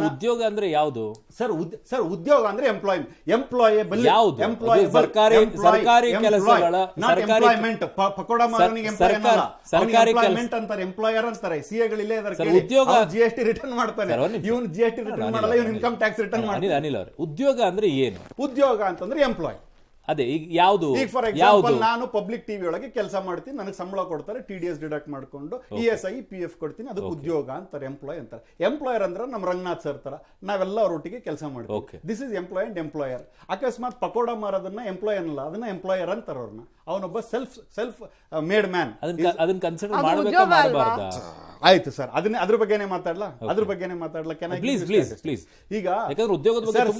ಉದ್ಯೋಗ ಅಂದ್ರೆ ಯಾವುದು ಸರ್ ಉದ್ಯೋಗ ಅಂದ್ರೆ ಎಂಪ್ಲಾಯಬಲ್ ಯಾವುದು? ಸರ್ಕಾರಿ ಕೆಲಸಗಳ ಪಕೋಡ ಮಾರನಿಗೆ ಎಂಪ್ಲಾಯ್ಮೆಂಟ್ ಅಂತಾರೆ, ಎಂಪ್ಲಾಯರ್ ಅಂತಾರೆ. ಸಿಎಗಳಿಲ್ಲೇ ಉದ್ಯೋಗ GST ರಿಟರ್ನ್ ಮಾಡ್ತಾನೆ, ಇವನು GST ರಿಟರ್ನ್ ಮಾಡಲ್ಲ, ಇವನು ಇನ್ಕಮ್ ಟ್ಯಾಕ್ಸ್ ರಿಟರ್ನ್ ಮಾಡ್ತಾನೆ. ಅನಿಲ್ ಅವರೇ, ಉದ್ಯೋಗ ಅಂದ್ರೆ ಏನು? ಉದ್ಯೋಗ ಅಂತಂದ್ರೆ ಎಂಪ್ಲಾಯ್. ಅದೇ ಈಗ ಯಾವುದು? ಈಗ ಫಾರ್ ಎಕ್ಸಾಂಪಲ್ ನಾನು ಪಬ್ಲಿಕ್ ಟಿವಿ ಒಳಗೆ ಕೆಲಸ ಮಾಡ್ತೀನಿ, ನನಗೆ ಸಂಬಳ ಕೊಡ್ತಾರೆ, TDS ಡಿಡಕ್ಟ್ ಮಾಡ್ಕೊಂಡು ESI PF ಕೊಡ್ತೀನಿ, ಅದಕ್ಕೆ ಉದ್ಯೋಗ ಅಂತಾರೆ, ಎಂಪ್ಲಾಯ್ ಅಂತಾರೆ. ಎಂಪ್ಲಾಯರ್ ಅಂದ್ರೆ ನಮ್ಮ ರಂಗನಾಥ್ ಸರ್ ತರ ನಾವೆಲ್ಲ ಅವರೊಟ್ಟಿಗೆ ಕೆಲಸ ಮಾಡ್ತೀವಿ. This is employ and employer. ಅಕಸ್ಮಾತ್ ಪಕೋಡ ಮಾರೋದನ್ನ ಎಂಪ್ಲಾಯ್ ಅನ್ನಲ್ಲ, ಅದನ್ನ ಎಂಪ್ಲಾಯರ್ ಅಂತಾರೆ ಅವ್ರನ್ನ. ಅವನೊಬ್ಬ ಸೆಲ್ಫ್ ಮೇಡ್ ಮ್ಯಾನ್. ಅದನ್ನ ಕನ್ಸಿಡರ್ ಮಾಡಬೇಕಾ? ಆಯ್ತು ಸರ್, ಅದ್ರ ಬಗ್ಗೆನೇ ಮಾತಾಡ್ಲಾ ಪ್ಲೀಸ್. ಈಗ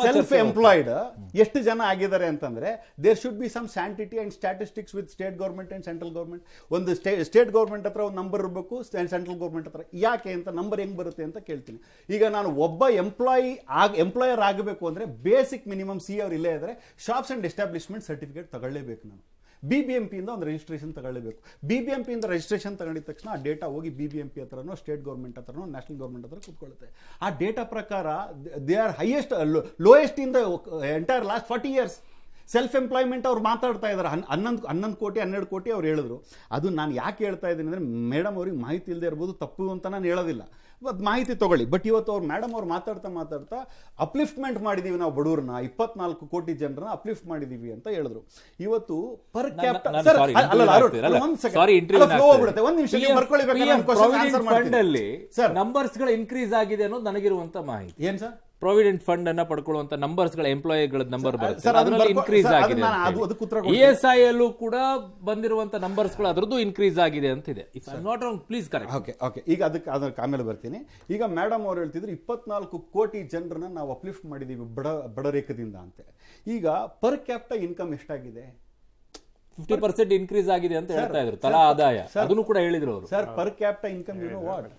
ಸೆಲ್ಫ್ ಎಂಪ್ಲಾಯ್ಡ್ ಎಷ್ಟು ಜನ ಆಗಿದ್ದಾರೆ ಅಂತಂದ್ರೆ there should be some sanctity and statistics with state government and central government. ಒಂದು ಸ್ಟೇಟ್ ಗೌರ್ಮೆಂಟ್ ಹತ್ರ ಒಂದು ನಂಬರ್ ಇರಬೇಕು, ಸೆಂಟ್ರಲ್ ಗೌರ್ಮೆಂಟ್ ಹತ್ರ. ಯಾಕೆ ಅಂತ ನಂಬರ್ ಹೆಂಗ್ ಬರುತ್ತೆ ಅಂತ ಕೇಳ್ತೀನಿ. ಈಗ ನಾನು ಒಬ್ಬ ಎಂಪ್ಲಾಯರ್ ಆಗಬೇಕು ಅಂದ್ರೆ ಬೇಸಿಕ್ ಮಿನಿಮಮ್ ಸಿ ಅವ್ರು ಇಲ್ಲೇ ಇದ್ರೆ ಶಾಪ್ಸ್ ಅಂಡ್ ಎಸ್ಟಾಬ್ಲಿಷ್ಮೆಂಟ್ ಸರ್ಟಿಫಿಕೇಟ್ ತಗೊಳ್ಳೇಬೇಕು. ನಾನು BBMP ಇಂದ ಒಂದು ರಿಜಿಸ್ಟ್ರೇಷನ್ ತಗೊಳ್ಳೇಬೇಕು. BBMP ಇಂದ ರಿಜಿಸ್ಟ್ರೇಷನ್ ತಗೊಂಡಿದ ತಕ್ಷಣ ಆ ಡೇಟಾ ಹೋಗಿ BBMP ಹತ್ರನೋ ಸ್ಟೇಟ್ ಗೌರ್ಮೆಂಟ್ ಹತ್ರನೋ ನ್ಯಾಷನಲ್ ಗೌರ್ಮೆಂಟ್ ಹತ್ರ ಕೂತ್ಕೊಳ್ಳುತ್ತೆ. ಆ ಡೇಟಾ ಪ್ರಕಾರ they are highest lowest in the entire last 40 years. Self employment ಅವ್ರು ಮಾತಾಡ್ತಾ ಇದ್ದಾರೆ. 11 ಕೋಟಿ 12 ಕೋಟಿ ಅವ್ರು ಹೇಳಿದ್ರು. ಅದು ನಾನು ಯಾಕೆ ಹೇಳ್ತಾ ಇದ್ದೀನಿ ಅಂದರೆ ಮೇಡಮ್ ಅವ್ರಿಗೆ ಮಾಹಿತಿ ಇಲ್ಲದೆ ಇರ್ಬೋದು, ತಪ್ಪು ಅಂತ ನಾನು ಹೇಳೋದಿಲ್ಲ, ಮಾಹಿತಿ ತಗೊಳ್ಳಿ. ಬಟ್ ಇವತ್ತು ಅವ್ರು ಮೇಡಮ್ ಅವ್ರು ಮಾತಾಡ್ತಾ ಅಪ್ಲಿಫ್ಟ್ಮೆಂಟ್ ಮಾಡಿದೀವಿ, ನಾವು ಬಡವ್ರನ್ನ 24 ಕೋಟಿ ಜನರನ್ನ ಅಪ್ಲಿಫ್ಟ್ ಮಾಡಿದೀವಿ ಅಂತ ಹೇಳಿದ್ರು. ಇವತ್ತು ಪರ್ ಕ್ಯಾಪಿಟಲ್ ನಂಬರ್ಸ್ ಗಳು ಇನ್ಕ್ರೀಸ್ ಆಗಿದೆ ಅನ್ನೋದು ನನಗಿರುವಂತ ಮಾಹಿತಿ. ಏನ್ ಸರ್? ಪ್ರಾವಿಡೆಂಟ್ ಫಂಡ್ ಅನ್ನ ಪಡ್ಕೊಳ್ಳುವಂತ ನಂಬರ್ಸ್ ಗಳ ಎಂಪ್ಲಾಯಿಗಳ ನಂಬರ್ ಬರುತ್ತೆ, ಅದರಲ್ಲಿ ಇನ್ಕ್ರೀಸ್ ಆಗಿದೆ. ESI ಅಲ್ಲೂ ಕೂಡ ಬಂದಿರುವಂತ ನಂಬರ್ಸ್ ಗಳು ಅದರದ್ದು ಇನ್ಕ್ರೀಸ್ ಆಗಿದೆ ಅಂತಿದೆ. If I am not wrong, please correct. Okay, ಈಗ ಅದಕ್ಕೆ ಆಮೇಲೆ ಬರ್ತೀನಿ. ಈಗ ಮೇಡಮ್ ಅವ್ರು ಹೇಳ್ತಿದ್ರು 24 ಕೋಟಿ ಜನರನ್ನ ನಾವು ಅಪ್ಲಿಫ್ಟ್ ಮಾಡಿದೀವಿ ಬಡರೇಖದಿಂದ ಅಂತ. ಈಗ ಪರ್ ಕ್ಯಾಪಿಟಲ್ ಇನ್ಕಮ್ ಎಷ್ಟಾಗಿದೆ? 50% ಇನ್ಕ್ರೀಸ್ ಆಗಿದೆ ಅಂತ ಹೇಳ್ತಾ ಇದ್ರು, ತಲಾ ಆದಾಯ. ಅದನ್ನು ಕೂಡ ಹೇಳಿದ್ರು ಅವರು. Sir, per capital income what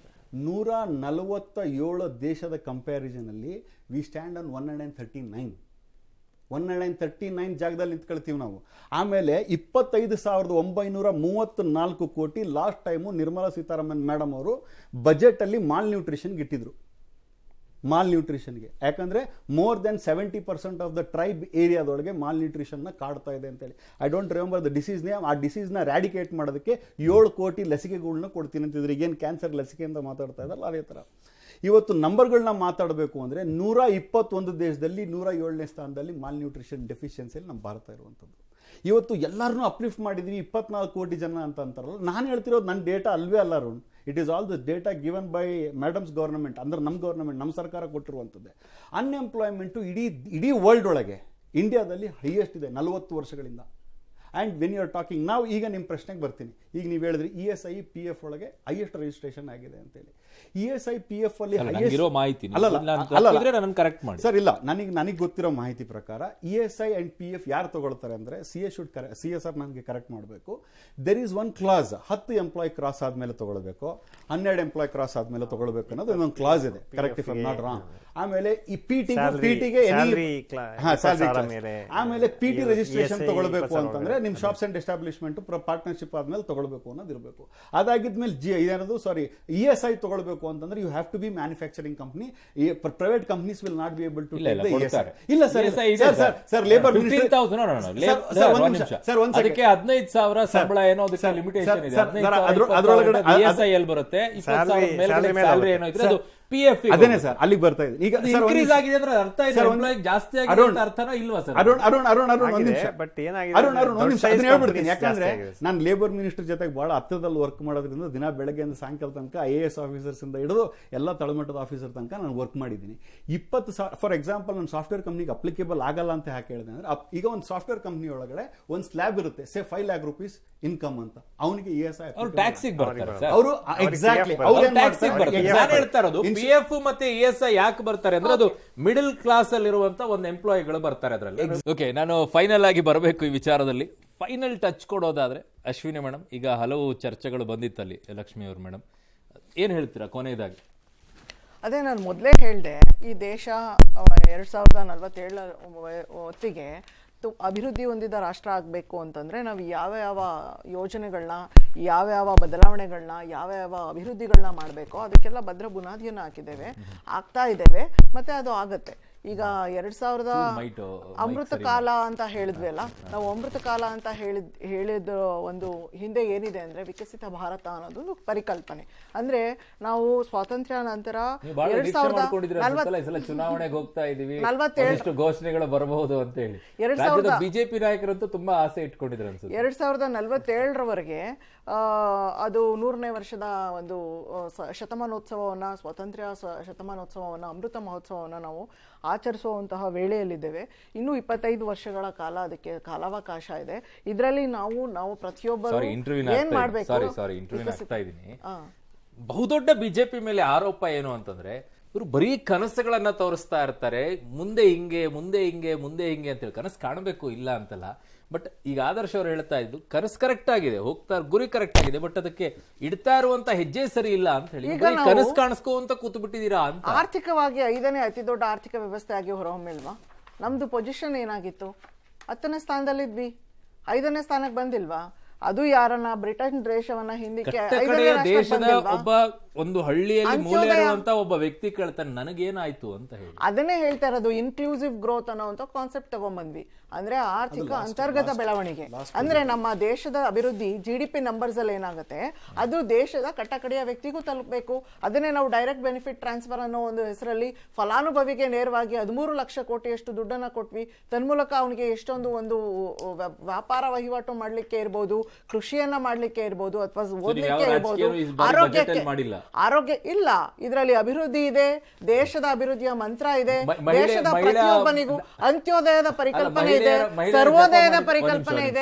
147 ದೇಶದ ಕಂಪ್ಯಾರಿಸನ್ ಅಲ್ಲಿ ವಿ ಸ್ಟ್ಯಾಂಡ್ ಆನ್ 139 ಜಾಗದಲ್ಲಿ ನಿಂತ್ಕೊಳ್ತೀವಿ ನಾವು. ಆಮೇಲೆ 25,934 ಕೋಟಿ last time Nirmala Sitharaman madam ಅವರು ಬಜೆಟ್ ಅಲ್ಲಿ ಮಾಲ್ ನ್ಯೂಟ್ರಿಷನ್ಗೆ ಇಟ್ಟಿದ್ರು. ಮಾಲ್ ನ್ಯೂಟ್ರಿಷನ್ಗೆ ಯಾಕಂದ್ರೆ more than 70% of the tribe ಏರಿಯಾದೊಳಗೆ ಮಾಲ್ ನ್ಯೂಟ್ರಿಷನ್ನ ಕಾಡ್ತಾ ಇದೆ ಅಂತೇಳಿ. I don't remember the disease name. ಆ ಡಿಸೀಸ್ನ ರ್ಯಾಡಿಕೇಟ್ ಮಾಡೋದಕ್ಕೆ 7 ಕೋಟಿ ಲಸಿಕೆಗಳನ್ನ ಕೊಡ್ತೀನಿ ಅಂತಿದ್ರು. ಈಗೇನು ಕ್ಯಾನ್ಸರ್ ಲಸಿಕೆ ಅಂತ ಮಾತಾಡ್ತಾ ಇದ್ದಲ್ಲ ಅದೇ ಥರ. ಇವತ್ತು ನಂಬರ್ಗಳನ್ನ ಮಾತಾಡಬೇಕು ಅಂದರೆ 121 ದೇಶದಲ್ಲಿ 107ನೇ ಸ್ಥಾನದಲ್ಲಿ ಮಾಲ್ ನ್ಯೂಟ್ರಿಷನ್ ಡೆಫಿಷಿಯನ್ಸಿಯಲ್ಲಿ ನಮ್ಮ ಭಾರತ ಇರುವಂಥದ್ದು. ಇವತ್ತು ಎಲ್ಲರನ್ನೂ ಅಪ್ಲಿಫ್ಟ್ ಮಾಡಿದ್ವಿ 24 ಕೋಟಿ ಜನ ಅಂತ ಅಂತಾರಲ್ಲ. ನಾನು ಹೇಳ್ತಿರೋದು ನನ್ನ ಡೇಟಾ ಅಲ್ವೇ ಅಲ್ಲ Arun. It is all the data given by madams government, ಅಂದ್ರೆ ನಮ್ಮ ಗೌರ್ಮೆಂಟ್, ನಮ್ಮ ಸರ್ಕಾರ ಕೊಟ್ಟಿರುವಂಥದ್ದೇ. ಅನ್ಎಂಪ್ಲಾಯ್ಮೆಂಟು ಇಡೀ ವರ್ಲ್ಡ್ ಒಳಗೆ ಇಂಡಿಯಾದಲ್ಲಿ ಹೈಯೆಸ್ಟ್ ಇದೆ 40 ವರ್ಷಗಳಿಂದ. And when you are talking ನಾವು, ಈಗ ನಿಮ್ಮ ಪ್ರಶ್ನೆಗೆ ಬರ್ತೀನಿ. ಈಗ ನೀವು ಹೇಳಿದ್ರಿ ESI PF ಒಳಗೆ ಹೈಯೆಸ್ಟ್ ರಿಜಿಸ್ಟ್ರೇಷನ್ ಆಗಿದೆ ಅಂತೇಳಿ. ESI PF ಅಲ್ಲಿ ಸರ್ ಇಲ್ಲ, ನನಗೆ ಗೊತ್ತಿರೋ ಮಾಹಿತಿ ಪ್ರಕಾರ ESI ಅಂಡ್ PF ಯಾರು ತಗೊಳ್ತಾರೆ ಅಂದ್ರೆ CSR ನನಗೆ ಕರೆಕ್ಟ್ ಮಾಡಬೇಕು. There is one class, 10 employ cross ಆದ್ಮೇಲೆ ತಗೊಳ್ಬೇಕು, 12 ಎಂಪ್ಲಾಯ್ ಕ್ರಾಸ್ ಆದ್ಮೇಲೆ ತಗೊಳ್ಬೇಕು ಅನ್ನೋದು ಇನ್ನೊಂದು ಕ್ಲಾಸ್ ಇದೆ. Correct if I am not wrong. ಆಮೇಲೆ ಈ PTಗೆ ಆಮೇಲೆ PT ರಿಜಿಸ್ಟ್ರೇಷನ್ ತಗೊಳ್ಬೇಕು ಅಂತಂದ್ರೆ ನಿಮ್ ಶಾಪ್ಸ್ ಅಂಡ್ ಎಸ್ಟಾಬ್ಲಿಷ್ಮೆಂಟ್ ಪಾರ್ಟ್ನರ್ಶಿಪ್ ಆದ್ಮೇಲೆ ತಗೊಳ್ಬೇಕು ಅನ್ನೋದು ಇರಬೇಕು. ಅದಾಗಿದ್ಮೇಲೆ ESI ತಗೊಳ್ಬೇಕು ಅಂತಂದ್ರೆ you have to be manufacturing company. Private companies will not be able to take the ESI. ಇಲ್ಲ ಸರ್ ಲೇಬರ್ ಮಿನಿಸ್ಟರ್ ಸರ್ ಅದಕ್ಕೆ 15,000 ಸಂಬಳ ಏನೋ ಅದಕ್ಕೆ ಲಿಮಿಟೇಷನ್ ಇದೆ. ಅದರೊಳಗಡೆ ESI ಎಲ್ಲಿ ಬರುತ್ತೆ? 20,000 ಮೇಲೆ ಸ್ಯಾಲರಿ ಏನೋ ಇದ್ರೆ ಅದು PF. ಅದೇನೇ ಸರ್, ಅಲ್ಲಿಗೆ ಬರ್ತಾ ಇದೆ. ಈಗ ಇನ್ಕ್ರೀಸ್ ಆಗಿದೆ ಅಂದ್ರೆ ಅರ್ಥ ಇದೆ ಎಂಪ್ಲಾಯ್ ಜಾಸ್ತಿ ಆಗಿದೆ ಅಂತ ಅರ್ಥನಾ ಇಲ್ವಾ ಸರ್? ಅರುಣ್ ಒಂದು ನಿಮಿಷ ಅದನ್ನ ಹೇಳ್ಬಿಡ್ತೀನಿ. ಯಾಕಂದ್ರೆ ನಾನು ಲೇಬರ್ ಮಿನಿಸ್ಟರ್ ಜೊತೆಗೆ ಬಹಳ ಹತ್ತಿರದಲ್ಲಿ ವರ್ಕ್ ಮಾಡೋದ್ರಿಂದ ದಿನ ಬೆಳಗ್ಗೆಯಿಂದ ಸಾಯಂಕಾಲ ತನಕ IAS ಆಫೀಸರ್ಸ್ ಇಂದ ಹಿಡಿದು ಎಲ್ಲ ತಳಮಟ್ಟದ ಆಫೀಸರ್ ತನಕ ನಾನು ವರ್ಕ್ ಮಾಡಿದ್ದೀನಿ. 20,000 ಫಾರ್ ಎಕ್ಸಾಂಪಲ್ ನನ್ನ ಸಾಫ್ಟ್ವೇರ್ ಕಂಪ್ನಿಗೆ ಅಪ್ಲಿಕೇಬಲ್ ಆಗಲ್ಲ ಅಂತ ಯಾಕೆ ಹೇಳಿದೆ ಅಂದ್ರೆ, ಈಗ ಒಂದು ಸಾಫ್ಟ್ವೇರ್ ಕಂಪ್ನಿ ಒಳಗಡೆ ಒಂದು ಸ್ಲ್ಯಾಬ್ ಇರುತ್ತೆ, ಸೇ 5 lakh rupees ಇನ್ಕಮ್ ಅಂತ. ಅವನಿಗೆ ESI ಅವರು ಎಕ್ಸಾಕ್ಟ್ಲಿ ಹೇಳ್ತಾ ಇರೋದು. PF ಮತ್ತೆ ESI ಯಾಕೆ ಬರ್ತಾರೆ ಅಂದ್ರೆ ಅದು ಮಿಡಲ್ ಕ್ಲಾಸ್ ಅಲ್ಲಿರುವಂತ ಒಂದು ಎಂಪ್ಲಾಯಿಗಳು ಬರ್ತಾರೆ ಅದರಲ್ಲಿ. ಓಕೆ, ನಾನು ಫೈನಲ್ ಆಗಿ ಬರಬೇಕು ಈ ವಿಚಾರದಲ್ಲಿ. ಫೈನಲ್ ಟಚ್ ಕೊಡೋದಾದ್ರೆ ಅಶ್ವಿನಿ ಮೇಡಮ್, ಈಗ ಹಲವು ಚರ್ಚೆಗಳು ಬಂದಿತ್ತಲ್ಲಿ ಲಕ್ಷ್ಮಿ ಅವ್ರ ಮೇಡಮ್, ಏನ್ ಹೇಳ್ತೀರಾ ಕೊನೆಯದಾಗಿ? ಅದೇ ನಾನು ಮೊದಲೇ ಹೇಳಿದೆ, ಈ ದೇಶ 2047 ಹೊತ್ತಿಗೆ ಅಭಿವೃದ್ಧಿ ಹೊಂದಿದ ರಾಷ್ಟ್ರ ಆಗಬೇಕು ಅಂತಂದ್ರೆ ನಾವು ಯಾವ ಯಾವ ಯೋಜನೆಗಳನ್ನ, ಯಾವ ಯಾವ ಬದಲಾವಣೆಗಳನ್ನ, ಯಾವ ಯಾವ ಅಭಿವೃದ್ಧಿಗಳನ್ನ ಮಾಡಬೇಕೋ ಅದಕ್ಕೆಲ್ಲ ಭದ್ರ ಬುನಾದಿಯನ್ನು ಹಾಕಿದ್ದೇವೆ, ಆಗ್ತಾ ಇದ್ದೇವೆ, ಮತ್ತೆ ಅದು ಆಗತ್ತೆ. ಈಗ 2000 ಅಮೃತ ಕಾಲ ಅಂತ ಹೇಳಿದ್ವಿ ಅಲ್ಲ, ನಾವು ಅಮೃತ ಕಾಲ ಅಂತ ಹೇಳಿದ ಒಂದು ಹಿಂದೆ ಏನಿದೆ ಅಂದ್ರೆ ವಿಕಸಿತ ಭಾರತ ಅನ್ನೋದೊಂದು ಪರಿಕಲ್ಪನೆ. ಅಂದ್ರೆ ನಾವು ಸ್ವಾತಂತ್ರ್ಯ ನಂತರ 2040 ಚುನಾವಣೆಗೆ ಹೋಗ್ತಾ ಇದೀವಿ, 47 ಘೋಷಣೆಗಳು ಬರಬಹುದು ಅಂತ ಹೇಳಿ ಬಿಜೆಪಿ ನಾಯಕರಂತೂ ತುಂಬಾ ಆಸೆ ಇಟ್ಕೊಂಡಿದ್ರು ಅನ್ಸುತ್ತೆ. 2047ರವರೆಗೆ ಅದು 100ನೇ ವರ್ಷದ ಒಂದು ಶತಮಾನೋತ್ಸವವನ್ನ, ಸ್ವಾತಂತ್ರ್ಯ ಶತಮಾನೋತ್ಸವವನ್ನ, ಅಮೃತ ಮಹೋತ್ಸವವನ್ನ ನಾವು ಆಚರಿಸುವಂತಹ ವೇಳೆಯಲ್ಲಿದ್ದೇವೆ. ಇನ್ನು 25 ವರ್ಷಗಳ ಕಾಲ ಅದಕ್ಕೆ ಕಾಲಾವಕಾಶ ಇದೆ. ಇದರಲ್ಲಿ ನಾವು ಪ್ರತಿಯೊಬ್ಬರು ಏನ್ ಮಾಡ್ಬೇಕು. ಬಹುದೊಡ್ಡ ಬಿಜೆಪಿ ಮೇಲೆ ಆರೋಪ ಏನು ಅಂತಂದ್ರೆ ಇವರು ಬರೀ ಕನಸುಗಳನ್ನ ತೋರಿಸ್ತಾ ಇರ್ತಾರೆ, ಮುಂದೆ ಹಿಂಗೆ ಮುಂದೆ ಹಿಂಗೆ ಮುಂದೆ ಹಿಂಗೆ ಅಂತೇಳಿ. ಕನಸು ಕಾಣಬೇಕು ಇಲ್ಲ ಅಂತಲ್ಲ, ಬಟ್ ಈಗ ಆದರ್ಶ ಅವ್ರು ಹೇಳ್ತಾ ಇದ್ದು ಕನಸು ಕರೆಕ್ಟ್ ಆಗಿದೆ, ಹೋಗ್ತಾ ಗುರಿ ಕರೆಕ್ಟ್ ಆಗಿದೆ, ಬಟ್ ಅದಕ್ಕೆ ಇಡ್ತಾ ಇರುವಂತ ಹೆಜ್ಜೆ ಸರಿ ಇಲ್ಲ ಅಂತ ಹೇಳಿ ಕನಸು ಕಾಣಿಸ್ಕೊಂತ ಕೂತು ಬಿಟ್ಟಿದ್ದೀರಾ ಅಂತ. ಆರ್ಥಿಕವಾಗಿ 5ನೇ ಅತಿ ದೊಡ್ಡ ಆರ್ಥಿಕ ವ್ಯವಸ್ಥೆ ಆಗಿ ಹೊರಹೊಮ್ಮಿಲ್ವಾ? ನಮ್ದು ಪೊಸಿಷನ್ ಏನಾಗಿತ್ತು? 10ನೇ ಸ್ಥಾನದಲ್ಲಿದ್ವಿ, 5ನೇ ಸ್ಥಾನಕ್ಕೆ ಬಂದಿಲ್ವಾ? ಅದು ಯಾರನ್ನ ಬ್ರಿಟನ್ ದೇಶವನ್ನ ಹಿಂದಕ್ಕೆ ದೇಶದ ಒಬ್ಬ ಒಂದು ಹಳ್ಳಿಯಲ್ಲಿ ಮೂಲೆ ಇರುವಂತ ಒಬ್ಬ ವ್ಯಕ್ತಿ ಕೇಳ್ತಾನೆ ನನಗೇನಾಯ್ತು ಅಂತ ಹೇಳಿ. ಅದನ್ನೇ ಹೇಳ್ತಾ ಇರೋದು ಇನ್ಕ್ಲೂಸಿವ್ ಗ್ರೋತ್ ಅನ್ನೋಂಥ ಕಾನ್ಸೆಪ್ಟ್ ತಗೊಂಡ್ಬಂದ್ವಿ. ಅಂದ್ರೆ ಆರ್ಥಿಕ ಅಂತರ್ಗತ ಬೆಳವಣಿಗೆ ಅಂದ್ರೆ ನಮ್ಮ ದೇಶದ ಅಭಿವೃದ್ಧಿ GDP ನಂಬರ್ಸ್ ಅಲ್ಲಿ ಏನಾಗುತ್ತೆ ಅದು ದೇಶದ ಕಟ್ಟಕಡೆಯ ವ್ಯಕ್ತಿಗೂ ತಲುಪಬೇಕು. ಅದನ್ನೇ ನಾವು ಡೈರೆಕ್ಟ್ ಬೆನಿಫಿಟ್ ಟ್ರಾನ್ಸ್ಫರ್ ಅನ್ನೋ ಒಂದು ಹೆಸರಲ್ಲಿ ಫಲಾನುಭವಿಗೆ ನೇರವಾಗಿ 13 ಲಕ್ಷ ಕೋಟಿಯಷ್ಟು ದುಡ್ಡನ್ನ ಕೊಟ್ವಿ. ತನ್ಮೂಲಕ ಅವನಿಗೆ ಎಷ್ಟೊಂದು ಒಂದು ವ್ಯಾಪಾರ ವಹಿವಾಟು ಮಾಡ್ಲಿಕ್ಕೆ ಇರ್ಬೋದು, ಕೃಷಿಯನ್ನ ಮಾಡ್ಲಿಕ್ಕೆ ಇರ್ಬೋದು, ಅಥವಾ ಓದ್ಲಿಕ್ಕೆ ಇರ್ಬೋದು, ಆರೋಗ್ಯ ಇಲ್ಲ. ಇದರಲ್ಲಿ ಅಭಿವೃದ್ಧಿ ಇದೆ, ದೇಶದ ಅಭಿವೃದ್ಧಿಯ ಮಂತ್ರ ಇದೆ, ದೇಶದ ಪ್ರತಿಯೊಬ್ಬನಿಗೂ ಅಂತ್ಯೋದಯದ ಪರಿಕಲ್ಪನೆ ಇದೆ, ಸರ್ವೋದಯದ ಪರಿಕಲ್ಪನೆ ಇದೆ.